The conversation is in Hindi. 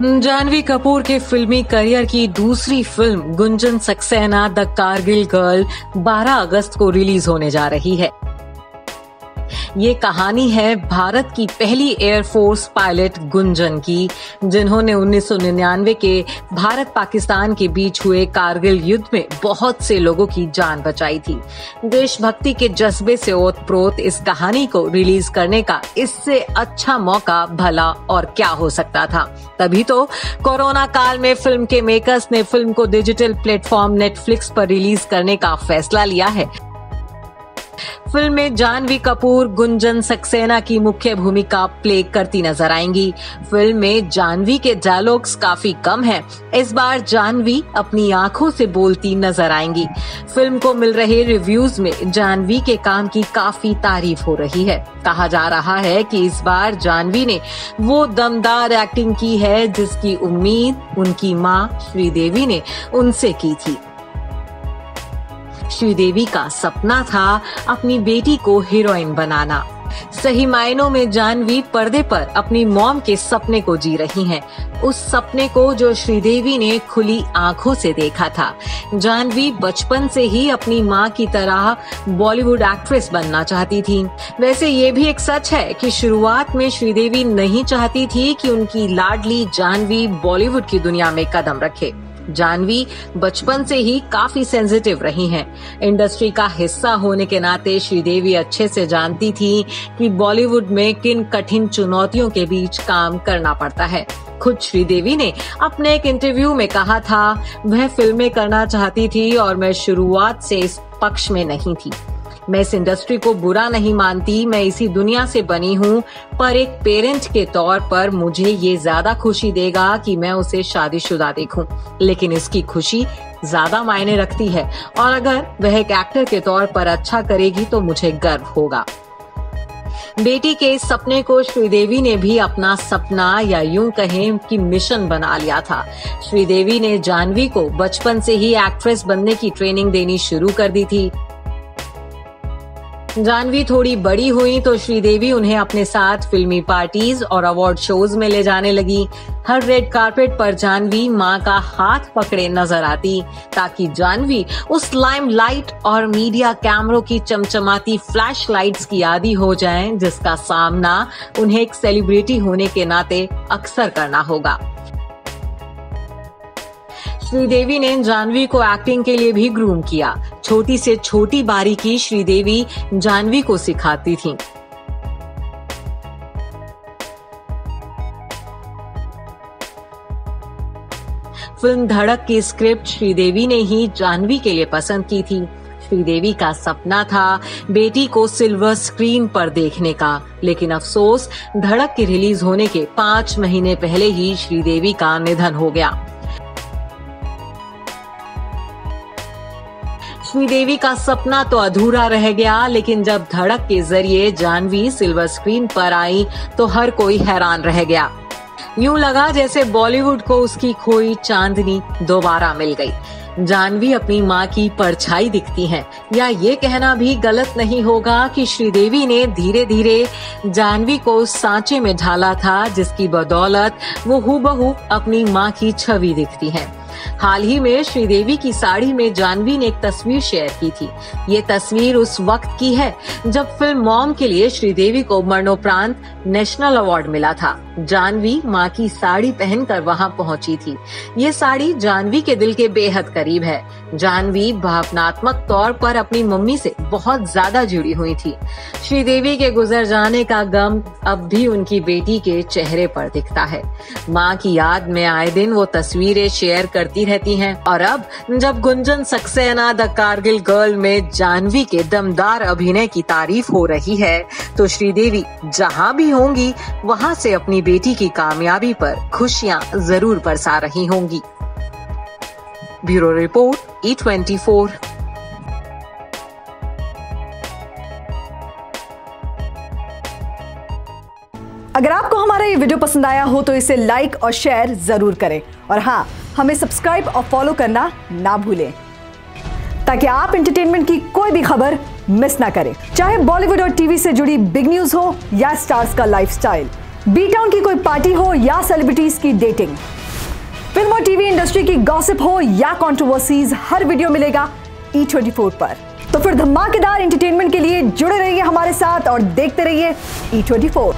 जानवी कपूर के फिल्मी करियर की दूसरी film Gunjan Saxena the Kargil girl 12 अगस्त को रिलीज होने जा रही है। ये कहानी है भारत की पहली एयरफोर्स पायलट गुंजन की, जिन्होंने 1999 के भारत पाकिस्तान के बीच हुए कारगिल युद्ध में बहुत से लोगों की जान बचाई थी। देशभक्ति के जज्बे से ओतप्रोत इस कहानी को रिलीज करने का इससे अच्छा मौका भला और क्या हो सकता था। तभी तो कोरोना काल में फिल्म के मेकर्स ने फिल्म को डिजिटल प्लेटफॉर्म नेटफ्लिक्स पर रिलीज करने का फैसला लिया है। फिल्म में जानवी कपूर गुंजन सक्सेना की मुख्य भूमिका प्ले करती नजर आएंगी। फिल्म में जानवी के डायलॉग्स काफी कम हैं। इस बार जानवी अपनी आंखों से बोलती नजर आएंगी। फिल्म को मिल रहे रिव्यूज में जानवी के काम की काफी तारीफ हो रही है। कहा जा रहा है कि इस बार जानवी ने वो दमदार एक्टिंग की है जिसकी उम्मीद उनकी मां श्रीदेवी ने उनसे की थी। श्रीदेवी का सपना था अपनी बेटी को हीरोइन बनाना। सही मायनों में जानवी पर्दे पर अपनी मॉम के सपने को जी रही हैं, उस सपने को जो श्रीदेवी ने खुली आंखों से देखा था। जानवी बचपन से ही अपनी मां की तरह बॉलीवुड एक्ट्रेस बनना चाहती थी। वैसे ये भी एक सच है कि शुरुआत में श्रीदेवी नहीं चाहती थी कि उनकी लाडली जानवी बॉलीवुड की दुनिया में कदम रखे। जानवी बचपन से ही काफी सेंसिटिव रही हैं। इंडस्ट्री का हिस्सा होने के नाते श्रीदेवी अच्छे से जानती थी कि बॉलीवुड में किन कठिन चुनौतियों के बीच काम करना पड़ता है। खुद श्रीदेवी ने अपने एक इंटरव्यू में कहा था, वह फिल्में करना चाहती थी और मैं शुरुआत से इस पक्ष में नहीं थी। मैं इस इंडस्ट्री को बुरा नहीं मानती, मैं इसी दुनिया से बनी हूँ, पर एक पेरेंट के तौर पर मुझे ये ज्यादा खुशी देगा कि मैं उसे शादीशुदा देखूं। लेकिन इसकी खुशी ज्यादा मायने रखती है और अगर वह एक एक्टर के तौर पर अच्छा करेगी तो मुझे गर्व होगा। बेटी के इस सपने को श्रीदेवी ने भी अपना सपना या यूं कहें कि मिशन बना लिया था। श्रीदेवी ने जानवी को बचपन से ही एक्ट्रेस बनने की ट्रेनिंग देनी शुरू कर दी थी। जानवी थोड़ी बड़ी हुई तो श्रीदेवी उन्हें अपने साथ फिल्मी पार्टीज और अवार्ड शोज में ले जाने लगी। हर रेड कार्पेट पर जानवी मां का हाथ पकड़े नजर आती ताकि जानवी उस लाइमलाइट और मीडिया कैमरों की चमचमाती फ्लैश लाइट्स की आदी हो जाएं, जिसका सामना उन्हें एक सेलिब्रिटी होने के नाते अक्सर करना होगा। श्रीदेवी ने जानवी को एक्टिंग के लिए भी ग्रूम किया। छोटी से छोटी बारीकी श्रीदेवी जानवी को सिखाती थी। फिल्म धड़क की स्क्रिप्ट श्रीदेवी ने ही जानवी के लिए पसंद की थी। श्रीदेवी का सपना था बेटी को सिल्वर स्क्रीन पर देखने का, लेकिन अफसोस धड़क के रिलीज होने के 5 महीने पहले ही श्रीदेवी का निधन हो गया। श्रीदेवी का सपना तो अधूरा रह गया, लेकिन जब धड़क के जरिए जानवी सिल्वर स्क्रीन पर आई तो हर कोई हैरान रह गया। यूं लगा जैसे बॉलीवुड को उसकी खोई चांदनी दोबारा मिल गई। जानवी अपनी मां की परछाई दिखती हैं, या ये कहना भी गलत नहीं होगा कि श्रीदेवी ने धीरे धीरे जानवी को उस सांचे में ढाला था जिसकी बदौलत वो हूबहू अपनी मां की छवि दिखती है। हाल ही में श्रीदेवी की साड़ी में जानवी ने एक तस्वीर शेयर की थी। ये तस्वीर उस वक्त की है जब फिल्म मॉम के लिए श्रीदेवी को मरणोपरांत नेशनल अवार्ड मिला था। जानवी मां की साड़ी पहनकर वहां पहुंची थी। ये साड़ी जानवी के दिल के बेहद करीब है। जानवी भावनात्मक तौर पर अपनी मम्मी से बहुत ज्यादा जुड़ी हुई थी। श्रीदेवी के गुजर जाने का गम अब भी उनकी बेटी के चेहरे पर दिखता है। मां की याद में आए दिन वो तस्वीरें शेयर करती रहती हैं और अब जब गुंजन सक्सेना द कारगिल गर्ल में जानवी के दमदार अभिनय की तारीफ हो रही है तो श्रीदेवी जहां भी होंगी वहां से अपनी बेटी की कामयाबी पर खुशियां जरूर बरसा रही होंगी। Bureau report E24। अगर आपको हमारा ये वीडियो पसंद आया हो तो इसे लाइक और शेयर जरूर करें और हाँ, हमें सब्सक्राइब और फॉलो करना ना भूलें ताकि आप एंटरटेनमेंट की कोई भी खबर मिस ना करें, चाहे बॉलीवुड और टीवी से जुड़ी बिग न्यूज हो या स्टार्स का लाइफस्टाइल। बी टाउन की कोई पार्टी हो या सेलिब्रिटीज की डेटिंग, फिल्म और टीवी इंडस्ट्री की गॉसिप हो या कंट्रोवर्सीज, हर वीडियो मिलेगा E24 पर। तो फिर धमाकेदार एंटरटेनमेंट के लिए जुड़े रहिए हमारे साथ और देखते रहिए E24।